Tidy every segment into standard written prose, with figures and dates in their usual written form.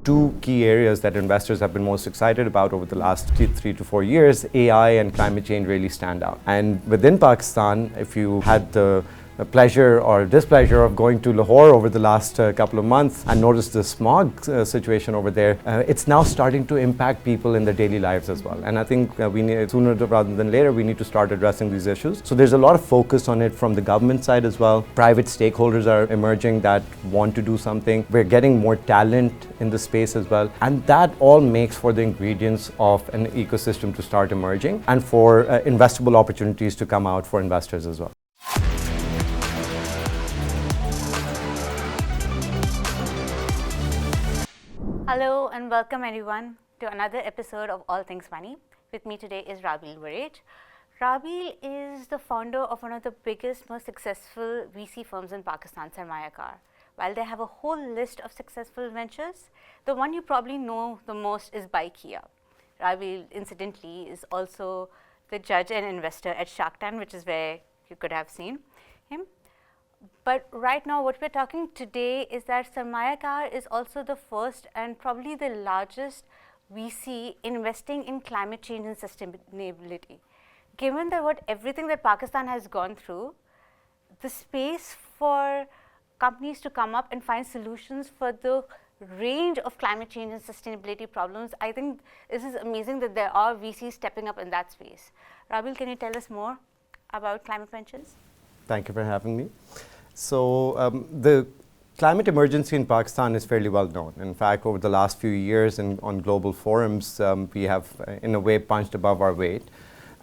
two key areas that investors have been most excited about over the last 3 to 4 years, AI and climate change really stand out. And within Pakistan, if you had the pleasure or displeasure of going to Lahore over the last couple of months and noticed the smog situation over there, it's now starting to impact people in their daily lives as well. And I think we need, sooner rather than later, we need to start addressing these issues. So there's a lot of focus on it from the government side as well. Private stakeholders are emerging that want to do something. We're getting more talent in the space as well. And that all makes for the ingredients of an ecosystem to start emerging and for investable opportunities to come out for investors as well. Hello and welcome everyone to another episode of All Things Money. With me today is Rabeel Warraich. Rabeel is the founder of one of the biggest, most successful VC firms in Pakistan, Sarmayacar. While they have a whole list of successful ventures, the one you probably know the most is by Kia. Rabeel, incidentally, is also the judge and investor at Shark Tank, which is where you could have seen him. But right now, what we're talking today is that Sarmayacar is also the first and probably the largest VC investing in climate change and sustainability. Given that everything that Pakistan has gone through, the space for companies to come up and find solutions for the range of climate change and sustainability problems, I think this is amazing that there are VCs stepping up in that space. Rabeel, can you tell us more about climate ventures? Thank you for having me. So the climate emergency in Pakistan is fairly well known. In fact, over the last few years on global forums, we have in a way punched above our weight.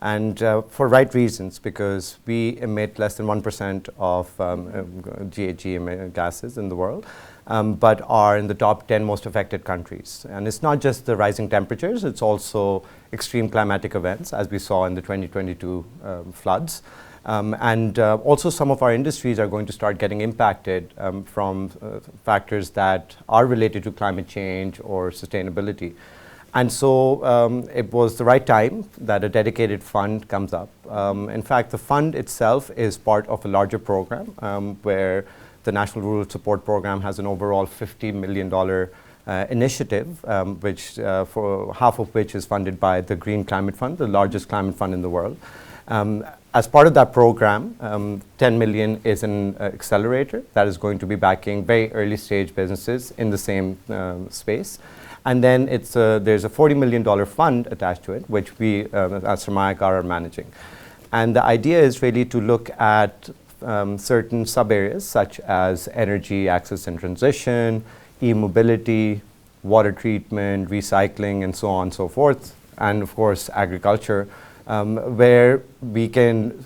And for right reasons, because we emit less than 1% of GHG gases in the world, but are in the top 10 most affected countries. And it's not just the rising temperatures, it's also extreme climatic events, as we saw in the 2022 floods. And also some of our industries are going to start getting impacted from factors that are related to climate change or sustainability. And so it was the right time that a dedicated fund comes up. In fact, the fund itself is part of a larger program where the National Rural Support Program has an overall $50 million initiative, which for half of which is funded by the Green Climate Fund, the largest climate fund in the world. As part of that program, 10 million is an accelerator that is going to be backing very early stage businesses in the same space. And then there's a $40 million fund attached to it, which we as Sarmayacar are managing. And the idea is really to look at certain sub areas such as energy, access and transition, e-mobility, water treatment, recycling, and so on and so forth, and of course agriculture, where we can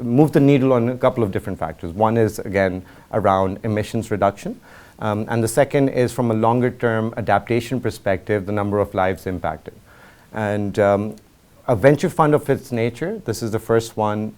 move the needle on a couple of different factors. One is, again, around emissions reduction. And the second is from a longer term adaptation perspective, the number of lives impacted. And a venture fund of its nature, this is the first one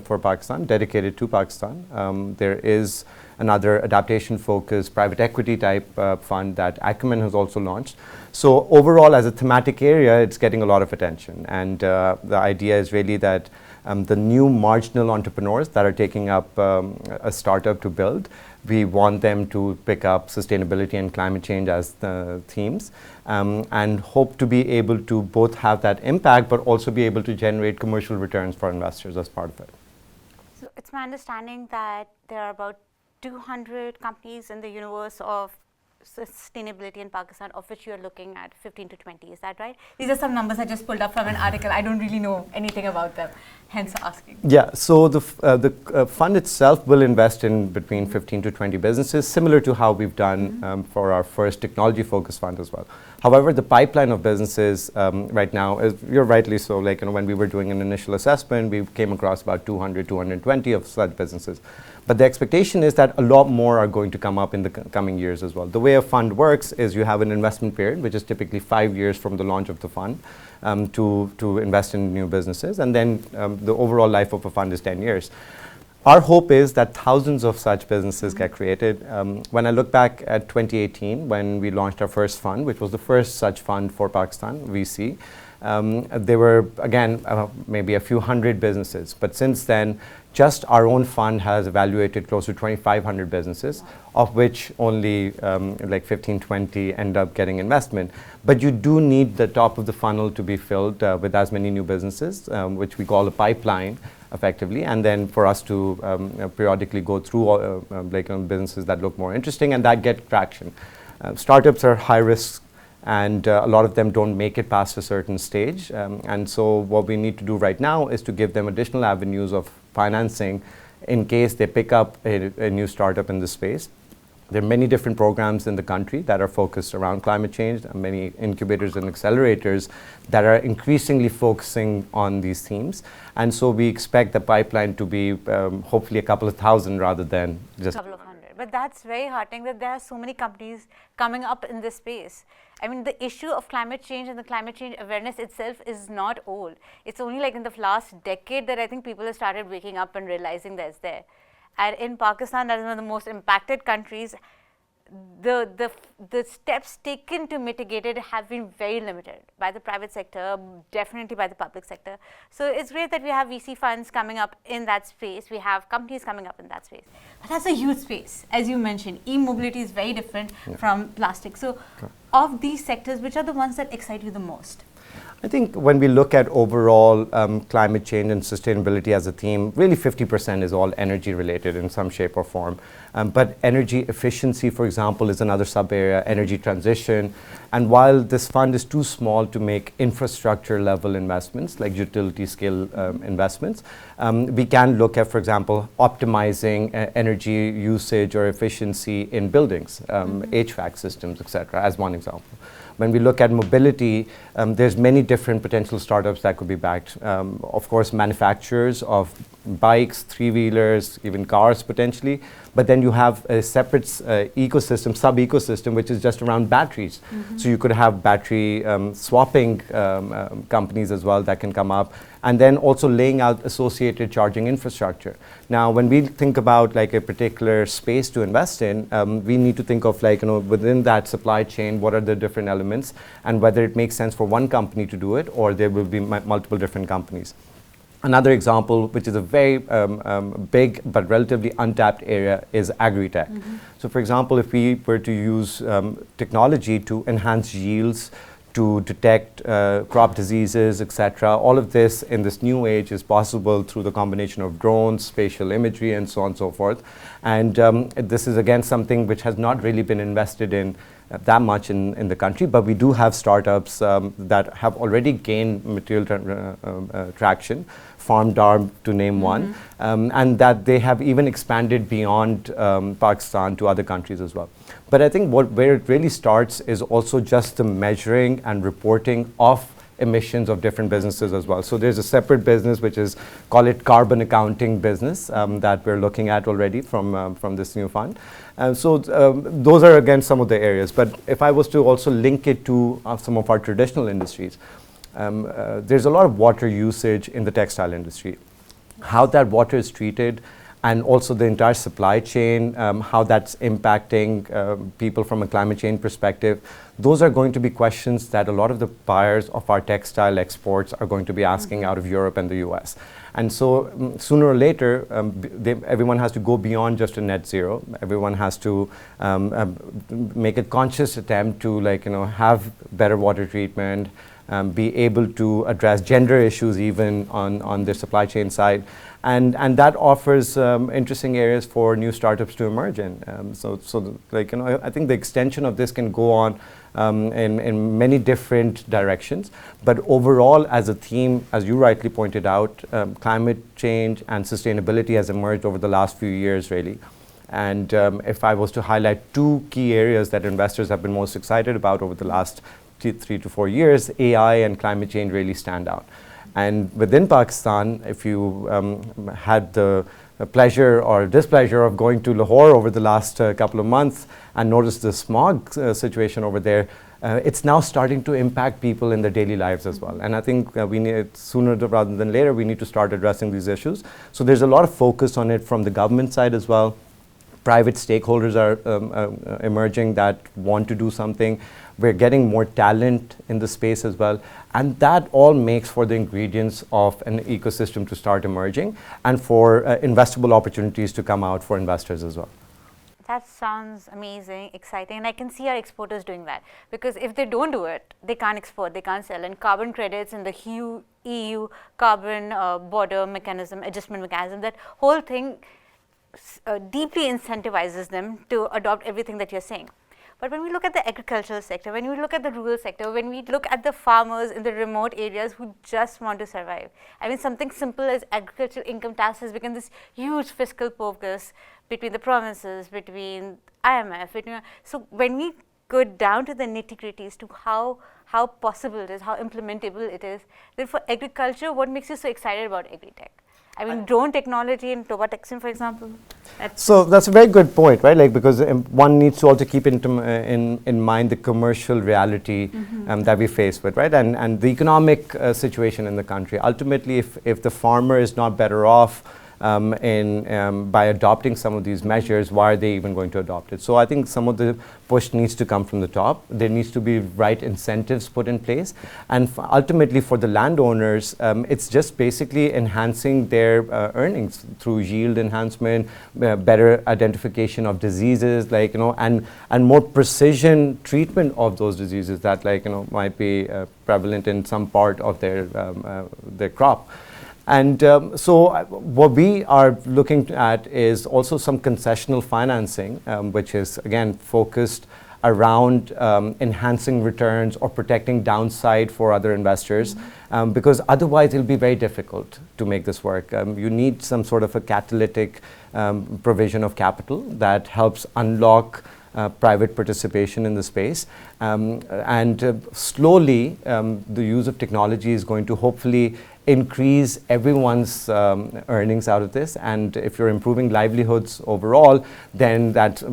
for Pakistan, dedicated to Pakistan. There is another adaptation focused private equity type fund that Acumen has also launched. So overall, as a thematic area, it's getting a lot of attention. And the idea is really that the new marginal entrepreneurs that are taking up a startup to build, we want them to pick up sustainability and climate change as the themes, and hope to be able to both have that impact, but also be able to generate commercial returns for investors as part of it. So it's my understanding that there are about 200 companies in the universe of sustainability in Pakistan, of which you are looking at 15 to 20. Is that right? These are some numbers I just pulled up from an article. I don't really know anything about them, hence asking. Yeah, so the fund itself will invest in between 15 to 20 businesses, similar to how we've done for our first technology-focused fund as well. However, the pipeline of businesses right now is, you're rightly so, like when we were doing an initial assessment, we came across about 200, 220 of such businesses. But the expectation is that a lot more are going to come up in the coming years as well. The way a fund works is you have an investment period, which is typically 5 years from the launch of the fund to invest in new businesses. And then the overall life of a fund is 10 years. Our hope is that thousands of such businesses get created. When I look back at 2018, when we launched our first fund, which was the first such fund for Pakistan, VC, there were, again, maybe a few hundred businesses. But since then, just our own fund has evaluated close to 2,500 businesses, of which only like 15, 20 end up getting investment. But you do need the top of the funnel to be filled with as many new businesses, which we call a pipeline, effectively, and then for us to periodically go through businesses that look more interesting and that get traction. Startups are high risk, and a lot of them don't make it past a certain stage. And so what we need to do right now is to give them additional avenues of financing in case they pick up a new startup in this space. There are many different programs in the country that are focused around climate change, and many incubators and accelerators that are increasingly focusing on these themes. And so we expect the pipeline to be hopefully a couple of thousand rather than just a couple of hundred. But that's very heartening that there are so many companies coming up in this space. I mean, the issue of climate change and the climate change awareness itself is not old. It's only like in the last decade that I think people have started waking up and realizing that it's there. And in Pakistan, that is one of the most impacted countries, the steps taken to mitigate it have been very limited by the private sector, definitely by the public sector. So it's great that we have VC funds coming up in that space. We have companies coming up in that space. But that's a huge space. As you mentioned, e-mobility is very different from plastic. So of these sectors, which are the ones that excite you the most? I think when we look at overall climate change and sustainability as a theme, really 50% is all energy related in some shape or form. But energy efficiency, for example, is another sub-area, energy transition. And while this fund is too small to make infrastructure level investments, like utility scale investments, we can look at, for example, optimizing energy usage or efficiency in buildings, HVAC systems, etc., as one example. When we look at mobility, there's many different potential startups that could be backed. Of course, manufacturers of bikes, three-wheelers, even cars potentially. But then you have a separate ecosystem, sub-ecosystem, which is just around batteries. So you could have battery swapping companies as well that can come up. And then also laying out associated charging infrastructure. Now, when we think about like a particular space to invest in, we need to think of like, within that supply chain, what are the different elements and whether it makes sense for one company to do it or there will be multiple different companies. Another example, which is a very big but relatively untapped area, is agri-tech. So for example, if we were to use technology to enhance yields, to detect crop diseases, etc. All of this in this new age is possible through the combination of drones, spatial imagery, and so on and so forth. And this is again something which has not really been invested in that much in the country, but we do have startups that have already gained material traction, FarmDarm to name one, and that they have even expanded beyond Pakistan to other countries as well. But I think where it really starts is also just the measuring and reporting of emissions of different businesses as well. So there's a separate business which is, call it carbon accounting business, that we're looking at already from this new fund. So those are again some of the areas. But if I was to also link it to some of our traditional industries, there's a lot of water usage in the textile industry. How that water is treated and also the entire supply chain, how that's impacting people from a climate change perspective. Those are going to be questions that a lot of the buyers of our textile exports are going to be asking out of Europe and the US. And so sooner or later, everyone has to go beyond just a net zero. Everyone has to make a conscious attempt to have better water treatment, be able to address gender issues even on the supply chain side. And that offers interesting areas for new startups to emerge in. I think the extension of this can go on in many different directions. But overall, as a theme, as you rightly pointed out, climate change and sustainability has emerged over the last few years, really. And if I was to highlight two key areas that investors have been most excited about over the last 3 to 4 years, AI and climate change really stand out. And within Pakistan, if you had the pleasure or displeasure of going to Lahore over the last couple of months and noticed the smog situation over there, it's now starting to impact people in their daily lives as well. And I think we need, sooner rather than later, we need to start addressing these issues. So there's a lot of focus on it from the government side as well. Private stakeholders are emerging that want to do something. We're getting more talent in the space as well. And that all makes for the ingredients of an ecosystem to start emerging and for investable opportunities to come out for investors as well. That sounds amazing, exciting, and I can see our exporters doing that, because if they don't do it, they can't export, they can't sell, and carbon credits and the EU carbon border mechanism, adjustment mechanism, that whole thing deeply incentivizes them to adopt everything that you're saying. But when we look at the agricultural sector, when we look at the rural sector, when we look at the farmers in the remote areas who just want to survive, I mean, something simple as agricultural income tax has become this huge fiscal focus between the provinces, between IMF. So when we go down to the nitty-gritties to how possible it is, how implementable it is, then for agriculture, what makes you so excited about agri-tech? I mean, drone technology and Toba-Texan, for example. So that's a very good point, right? Like, because one needs to also keep in mind the commercial reality that we face with, right? And the economic situation in the country. Ultimately, if the farmer is not better off by adopting some of these measures, why are they even going to adopt it? So I think some of the push needs to come from the top. There needs to be right incentives put in place. And ultimately for the landowners, it's just basically enhancing their earnings through yield enhancement, better identification of diseases, like, and more precision treatment of those diseases that, like, might be prevalent in some part of their crop. And so what we are looking at is also some concessional financing, which is, again, focused around enhancing returns or protecting downside for other investors, because otherwise it'll be very difficult to make this work. You need some sort of a catalytic provision of capital that helps unlock private participation in the space. And slowly, the use of technology is going to hopefully increase everyone's earnings out of this. And if you're improving livelihoods overall, then that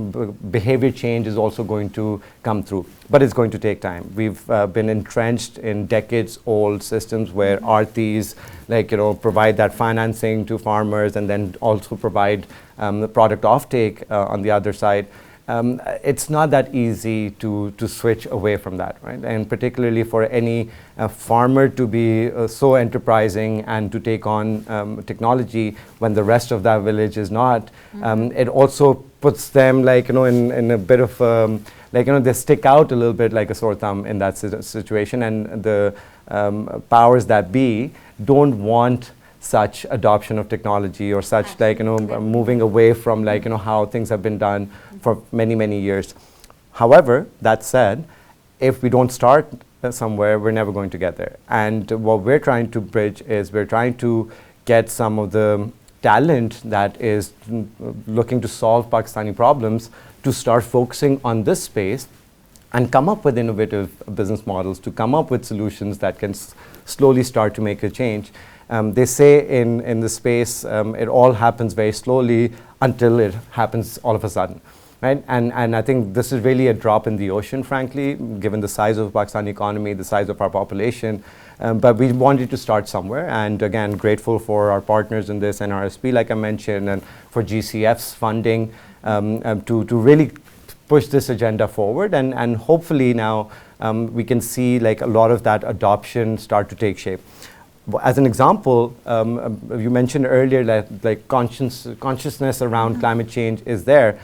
behavior change is also going to come through. But it's going to take time. We've been entrenched in decades-old systems where RTs, like, provide that financing to farmers and then also provide the product offtake on the other side. It's not that easy to switch away from that, right? And particularly for any farmer to be so enterprising and to take on technology when the rest of that village is not, it also puts them, like, in a bit of, like, they stick out a little bit like a sore thumb in that situation, and the powers that be don't want such adoption of technology or such, like, moving away from, like, how things have been done for many, many years. However, that said, if we don't start somewhere, we're never going to get there. And what we're trying to bridge is we're trying to get some of the talent that is looking to solve Pakistani problems to start focusing on this space and come up with innovative business models, to come up with solutions that can slowly start to make a change. They say in the space, it all happens very slowly until it happens all of a sudden, right? And I think this is really a drop in the ocean, frankly, given the size of the Pakistani economy, the size of our population. But we wanted to start somewhere, and again, grateful for our partners in this, NRSP, like I mentioned, and for GCF's funding to really push this agenda forward. And hopefully now we can see, like, a lot of that adoption start to take shape. As an example, you mentioned earlier that, like, consciousness around climate change is there.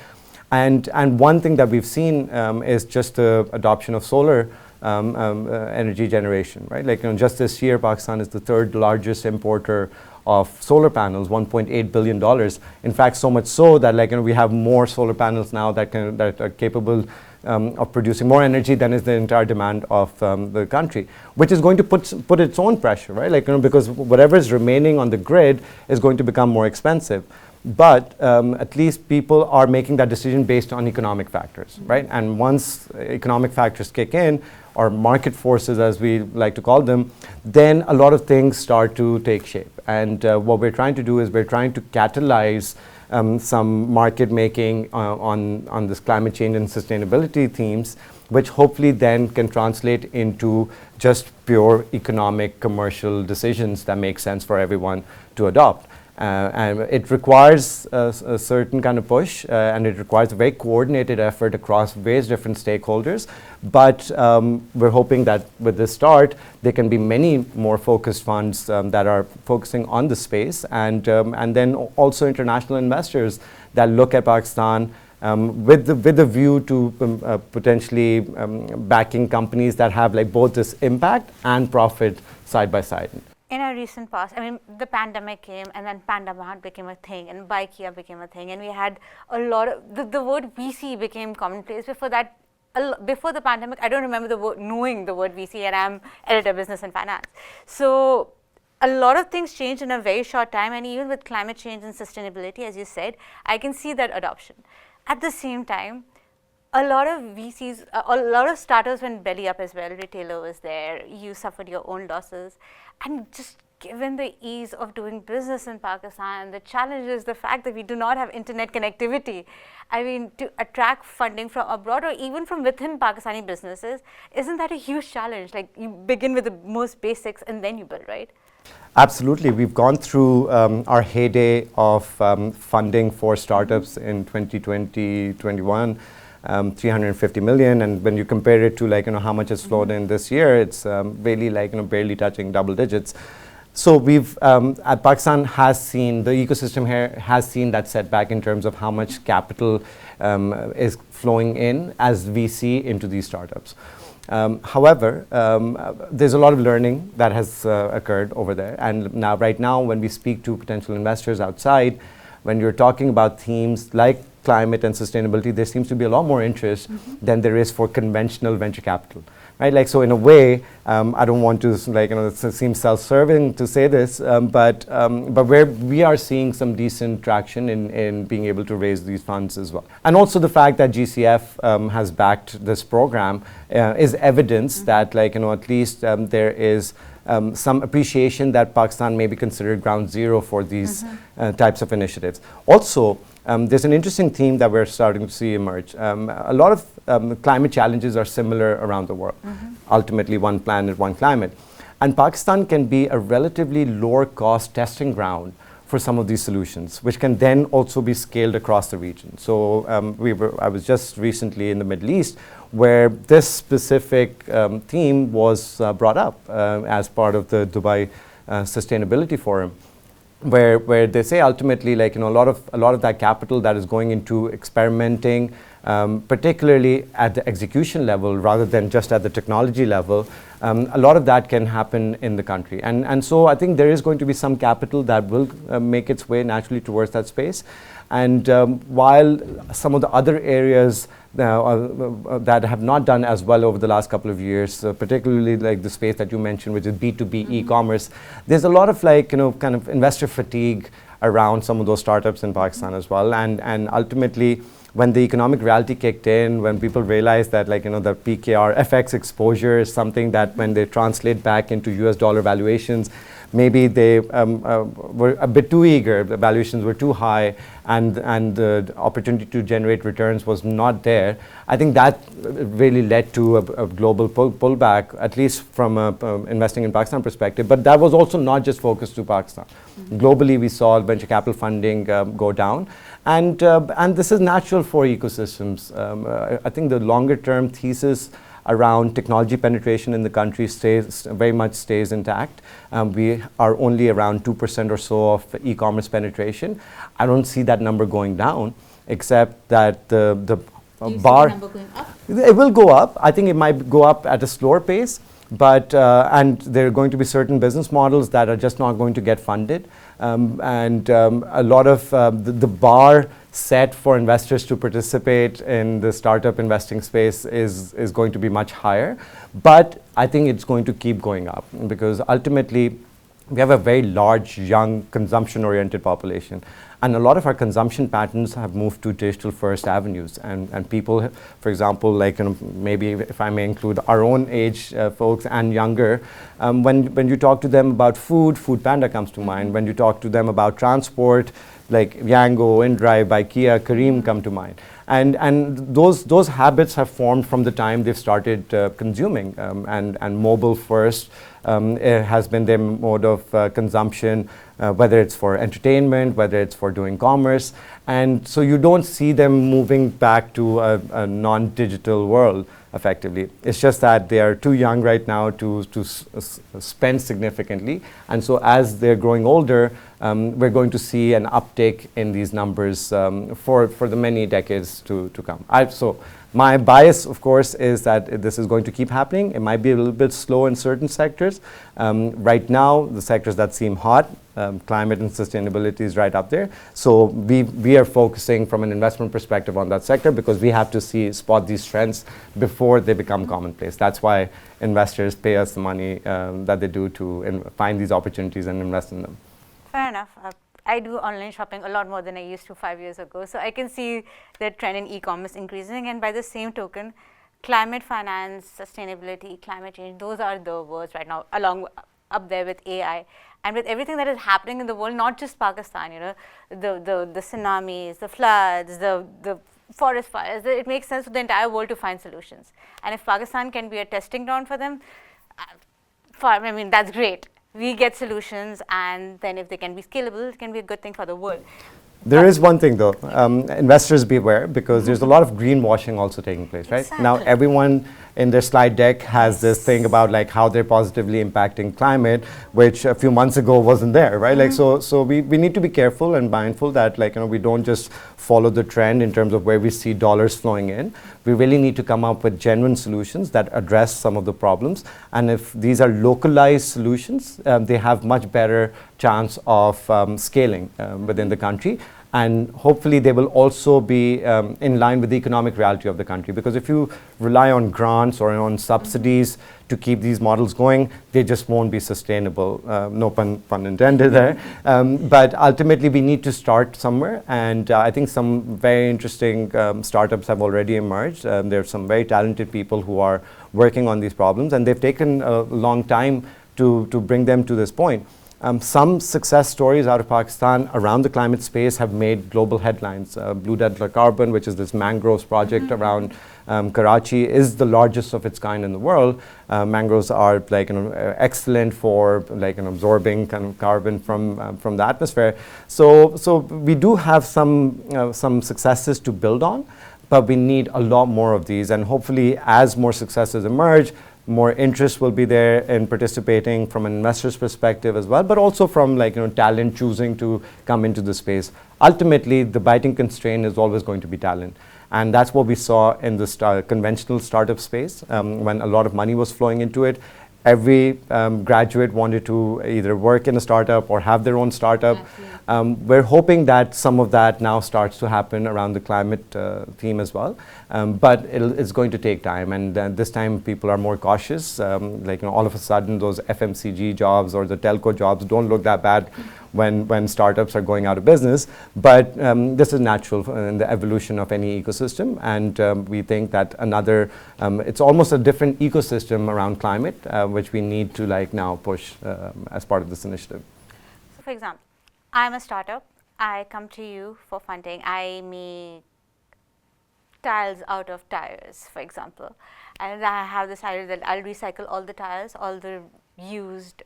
And one thing that we've seen is just the adoption of solar energy generation, right? Like, just this year, Pakistan is the third largest importer of solar panels, $1.8 billion. In fact, so much so that, like, we have more solar panels now that are capable of producing more energy than is the entire demand of the country, which is going to put its own pressure, right? Like, because whatever is remaining on the grid is going to become more expensive. but at least people are making that decision based on economic factors, right? And once economic factors kick in, or market forces as we like to call them, then a lot of things start to take shape. And what we're trying to do is we're trying to catalyze some market making on this climate change and sustainability themes, which hopefully then can translate into just pure economic commercial decisions that make sense for everyone to adopt. And it requires a certain kind of push, and it requires a very coordinated effort across various different stakeholders. But we're hoping that with this start, there can be many more focused funds that are focusing on the space, and then also international investors that look at Pakistan with the view to potentially backing companies that have like both this impact and profit side by side. In our recent past, I mean, the pandemic came, and then Panda Mart became a thing, and Baikia became a thing, and we had a lot of the word VC became commonplace. Before that, before the pandemic, I don't remember knowing the word VC, and I'm editor business and finance. So a lot of things changed in a very short time, and even with climate change and sustainability, as you said, I can see that adoption. At the same time, a lot of VCs, a lot of startups went belly up as well. Retailer was there, you suffered your own losses. And just given the ease of doing business in Pakistan, the challenge is the fact that we do not have internet connectivity. I mean, to attract funding from abroad or even from within Pakistani businesses, isn't that a huge challenge? Like, you begin with the most basics and then you build, right? Absolutely. We've gone through our heyday of funding for startups in 2020-21. 350 million, and when you compare it to like how much has flowed in this year, it's really like barely touching double digits. So we've Pakistan has seen, the ecosystem here has seen that setback in terms of how much capital is flowing in as VC into these startups. However, there's a lot of learning that has occurred over there, and right now when we speak to potential investors outside, when you're talking about themes like climate and sustainability, there seems to be a lot more interest than there is for conventional venture capital, right? Like, so in a way, I don't want to it seems self-serving to say this, but where we are seeing some decent traction in being able to raise these funds as well. And also the fact that GCF has backed this program is evidence that at least there is some appreciation that Pakistan may be considered ground zero for these types of initiatives. Also, there's an interesting theme that we're starting to see emerge. A lot of climate challenges are similar around the world. Ultimately, one planet, one climate. And Pakistan can be a relatively lower cost testing ground for some of these solutions, which can then also be scaled across the region. So I was just recently in the Middle East, where this specific theme was brought up as part of the Dubai Sustainability Forum, where they say ultimately a lot of that capital that is going into experimenting, particularly at the execution level rather than just at the technology level, a lot of that can happen in the country. And so I think there is going to be some capital that will make its way naturally towards that space. And while some of the other areas that have not done as well over the last couple of years, particularly like the space that you mentioned, which is B2B e-commerce, there's a lot of kind of investor fatigue around some of those startups in Pakistan as well. And ultimately, when the economic reality kicked in, when people realized that the PKR FX exposure is something that when they translate back into US dollar valuations, maybe they were a bit too eager, the valuations were too high, and the opportunity to generate returns was not there. I think that really led to a global pullback, at least from investing in Pakistan perspective. But that was also not just focused to Pakistan. Globally, we saw venture capital funding go down. And this is natural for ecosystems. I think the longer term thesis around technology penetration in the country very much stays intact. We are only around 2% or so of e-commerce penetration. I don't see that number going down, except that the bar, see the number going up? It will go up. I think it might go up at a slower pace, but and there are going to be certain business models that are just not going to get funded, and a lot of the bar set for investors to participate in the startup investing space is going to be much higher. But I think it's going to keep going up, because ultimately we have a very large, young, consumption-oriented population. And a lot of our consumption patterns have moved to digital first avenues. And people, for example, like maybe if I may include our own age folks and younger, when you talk to them about food, Food Panda comes to mind. When you talk to them about transport, like Yango, InDrive, IKEA, Careem come to mind. And those habits have formed from the time they've started consuming, and mobile first has been their mode of consumption, whether it's for entertainment, whether it's for doing commerce. And so you don't see them moving back to a non-digital world effectively. It's just that they are too young right now to spend significantly. And so as they're growing older, we're going to see an uptick in these numbers for the many decades to come. So my bias, of course, is that this is going to keep happening. It might be a little bit slow in certain sectors. Right now, the sectors that seem hot, climate and sustainability is right up there. So we are focusing from an investment perspective on that sector because we have to spot these trends before they become commonplace. That's why investors pay us the money that they do to find these opportunities and invest in them. Fair enough. I do online shopping a lot more than I used to 5 years ago. So I can see the trend in e-commerce increasing. And by the same token, climate finance, sustainability, climate change, those are the words right now, along up there with AI. And with everything that is happening in the world, not just Pakistan, the tsunamis, the floods, the forest fires, it makes sense for the entire world to find solutions. And if Pakistan can be a testing ground for them, that's great. We get solutions, and then if they can be scalable, it can be a good thing for the world. There is one thing though, investors beware, because there's a lot of greenwashing also taking place, right? Exactly. Now everyone in their slide deck has this thing about like how they're positively impacting climate, which a few months ago wasn't there, right? Like so we need to be careful and mindful that we don't just follow the trend in terms of where we see dollars flowing in. We really need to come up with genuine solutions that address some of the problems. And if these are localized solutions, they have much better chance of scaling within the country. And hopefully they will also be in line with the economic reality of the country. Because if you rely on grants or on subsidies to keep these models going, they just won't be sustainable. No pun intended there. But ultimately we need to start somewhere. And I think some very interesting startups have already emerged. There are some very talented people who are working on these problems. And they've taken a long time to bring them to this point. Some success stories out of Pakistan around the climate space have made global headlines. Blue Delta Carbon, which is this mangroves project around Karachi, is the largest of its kind in the world. Mangroves are excellent for absorbing kind of carbon from the atmosphere. So we do have some successes to build on, but we need a lot more of these. And hopefully, as more successes emerge, more interest will be there in participating from an investor's perspective as well, but also from talent choosing to come into the space. Ultimately, the biting constraint is always going to be talent. And that's what we saw in the conventional startup space when a lot of money was flowing into it. Every graduate wanted to either work in a startup or have their own startup. We're hoping that some of that now starts to happen around the climate theme as well. But it's going to take time. And this time people are more cautious. All of a sudden those FMCG jobs or the telco jobs don't look that bad when startups are going out of business. But this is natural in the evolution of any ecosystem. And we think that it's almost a different ecosystem around climate, which we need to now push as part of this initiative. So for example, I'm a startup. I come to you for funding. I make tiles out of tires, for example. And I have decided that I'll recycle all the tires, all the used,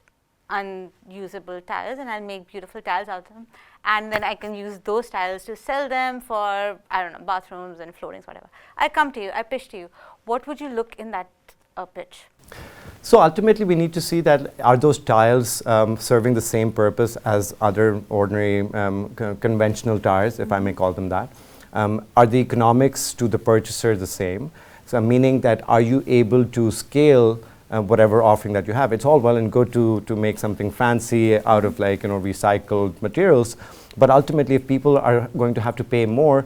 unusable tiles, and I'll make beautiful tiles out of them. And then I can use those tiles to sell them for, bathrooms and floorings, whatever. I come to you, I pitch to you. What would you look in that pitch? So ultimately, we need to see that are those tiles serving the same purpose as other ordinary conventional tires, if I may call them that? Are the economics to the purchaser the same? So meaning that are you able to scale whatever offering that you have? It's all well and good to make something fancy out of recycled materials. But ultimately, if people are going to have to pay more,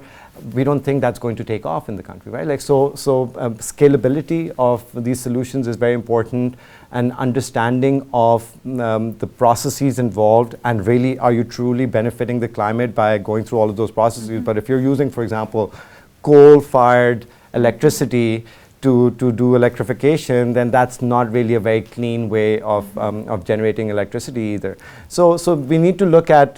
we don't think that's going to take off in the country, right? Scalability of these solutions is very important, and understanding of the processes involved, and really, are you truly benefiting the climate by going through all of those processes? But if you're using, for example, coal-fired electricity to do electrification, then that's not really a very clean way of generating electricity either. So we need to look at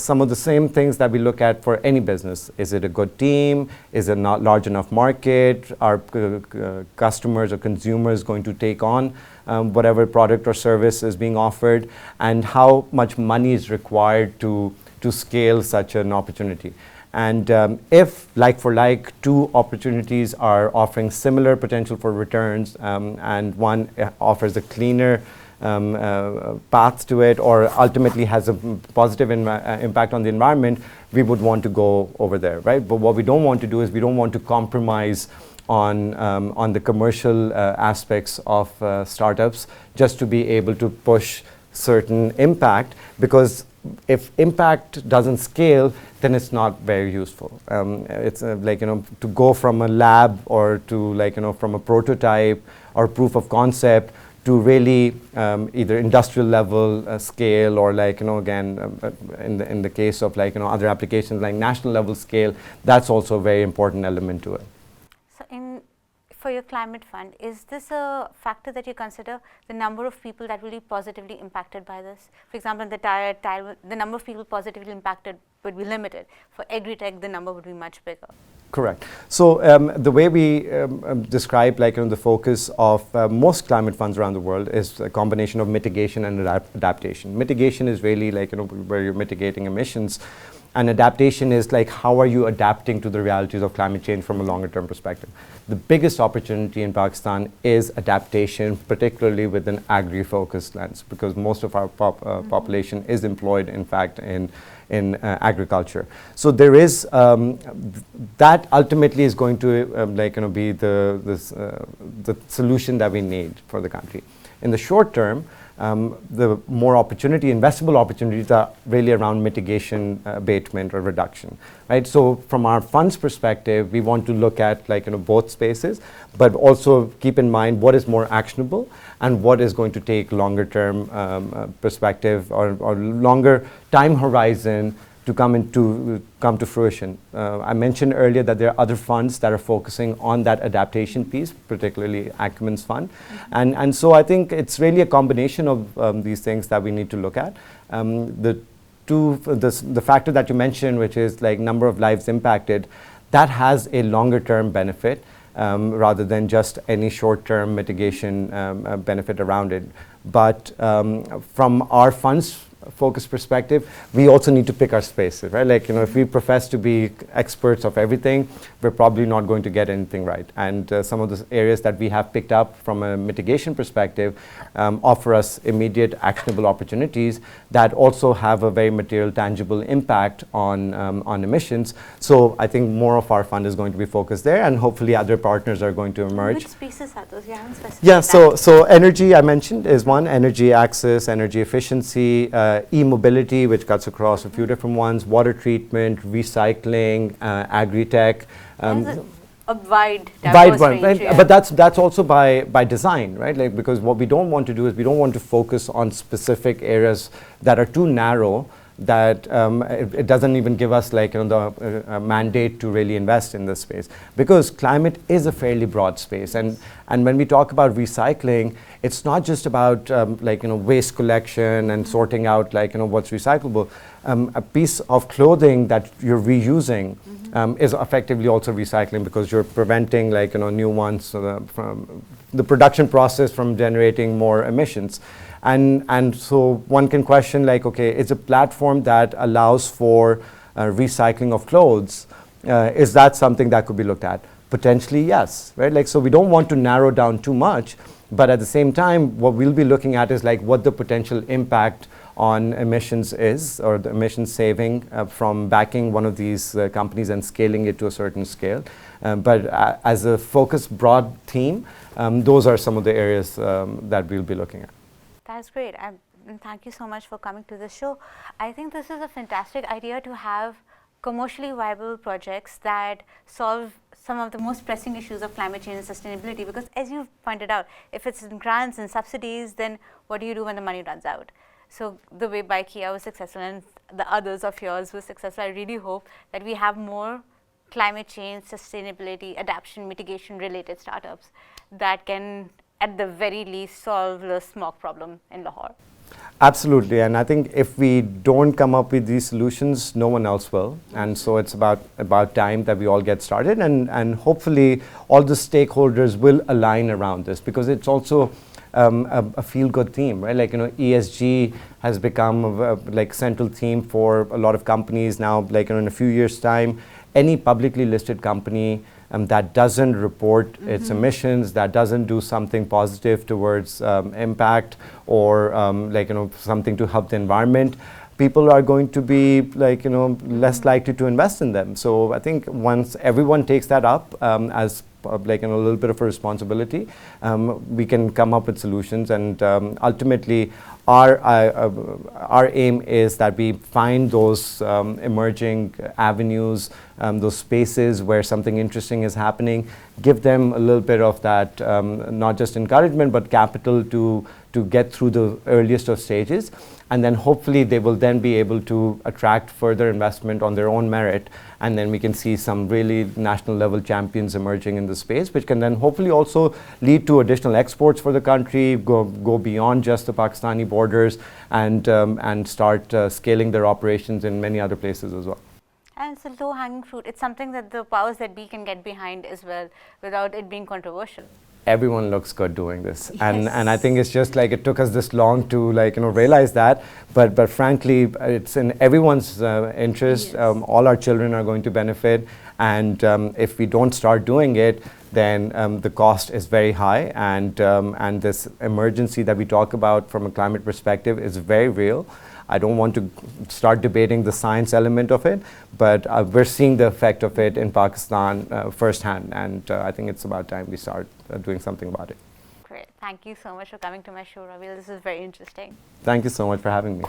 some of the same things that we look at for any business. Is it a good team? Is it not large enough market? Are customers or consumers going to take on whatever product or service is being offered? And how much money is required to scale such an opportunity? And if, like for like, two opportunities are offering similar potential for returns, and one offers a cleaner path to it, or ultimately has a positive impact on the environment, we would want to go over there, right? But what we don't want to do is we don't want to compromise on the commercial aspects of startups just to be able to push certain impact, because if impact doesn't scale, then it's not very useful. It's to go from a lab, or to from a prototype or proof of concept to really either industrial level scale, or again in the case of other applications like national level scale. That's also a very important element to it. So for your climate fund, is this a factor that you consider, the number of people that will be positively impacted by this? For example, in the tile, the number of people positively impacted would be limited. For agri-tech, the number would be much bigger. Correct. So the way we describe the focus of most climate funds around the world is a combination of mitigation and adaptation. Mitigation is really where you're mitigating emissions. And adaptation is how are you adapting to the realities of climate change from a longer term perspective. The biggest opportunity in Pakistan is adaptation, particularly with an agri-focused lens, because most of our population is employed, in fact, in agriculture. So there is that ultimately is going to be the solution that we need for the country. In the short term, the more investable opportunities are really around mitigation, abatement, or reduction, right? So from our fund's perspective, we want to look at both spaces, but also keep in mind what is more actionable and what is going to take longer term perspective or longer time horizon to come to fruition. I mentioned earlier that there are other funds that are focusing on that adaptation piece, particularly Acumen's fund. And so I think it's really a combination of these things that we need to look at. The factor that you mentioned, which is number of lives impacted, that has a longer term benefit rather than just any short term mitigation benefit around it. But from our fund's focus perspective, we also need to pick our spaces, right? If we profess to be experts of everything, we're probably not going to get anything right. And some of the areas that we have picked up from a mitigation perspective offer us immediate actionable opportunities that also have a very material, tangible impact on emissions. So I think more of our fund is going to be focused there, and hopefully other partners are going to emerge. Which spaces are those? You haven't specified. Yeah, so energy, I mentioned, is one. Energy access, energy efficiency, e-mobility, which cuts across a few different ones, water treatment, recycling, agri-tech. A wide one, range, right? Yeah. But that's also by design, right? Because what we don't want to do is we don't want to focus on specific areas that are too narrow, that it doesn't even give us the mandate to really invest in this space, because climate is a fairly broad space, and when we talk about recycling, it's not just about waste collection and sorting out what's recyclable. A piece of clothing that you're reusing is effectively also recycling, because you're preventing new ones from the production process from generating more emissions. And so one can question okay, it's a platform that allows for recycling of clothes. Is that something that could be looked at? Potentially, yes, right? So we don't want to narrow down too much, but at the same time, what we'll be looking at is what the potential impact on emissions is, or the emission saving from backing one of these companies and scaling it to a certain scale. But as a focused, broad theme, those are some of the areas that we'll be looking at. That's great. And thank you so much for coming to the show. I think this is a fantastic idea to have commercially viable projects that solve some of the most pressing issues of climate change and sustainability. Because as you've pointed out, if it's in grants and subsidies, then what do you do when the money runs out? So the way Bikeia was successful and the others of yours were successful, I really hope that we have more climate change, sustainability, adaptation, mitigation related startups that can at the very least solve the smog problem in Lahore. Absolutely, and I think if we don't come up with these solutions, no one else will. And so it's about time that we all get started, and hopefully all the stakeholders will align around this, because it's also a feel-good theme, right? Like, ESG has become a like central theme for a lot of companies now. Like, in a few years' time, any publicly listed company that doesn't report its emissions, that doesn't do something positive towards impact, or something to help the environment, people are going to be less likely to invest in them. So I think once everyone takes that up as a little bit of a responsibility, we can come up with solutions, and ultimately our aim is that we find those emerging avenues, those spaces where something interesting is happening, give them a little bit of that, not just encouragement, but capital to get through the earliest of stages. And then hopefully they will then be able to attract further investment on their own merit. And then we can see some really national level champions emerging in the space, which can then hopefully also lead to additional exports for the country, go beyond just the Pakistani borders, and start scaling their operations in many other places as well. And it's a low-hanging fruit. It's something that the powers that be can get behind as well, without it being controversial. Everyone looks good doing this, and I think it's just like it took us this long to realize that, but frankly it's in everyone's interest. All our children are going to benefit, and if we don't start doing it, then the cost is very high, and this emergency that we talk about from a climate perspective is very real. I don't want to start debating the science element of it, but we're seeing the effect of it in Pakistan firsthand, and I think it's about time we start doing something about it. Great. Thank you so much for coming to my show, Rabeel. This is very interesting. Thank you so much for having me.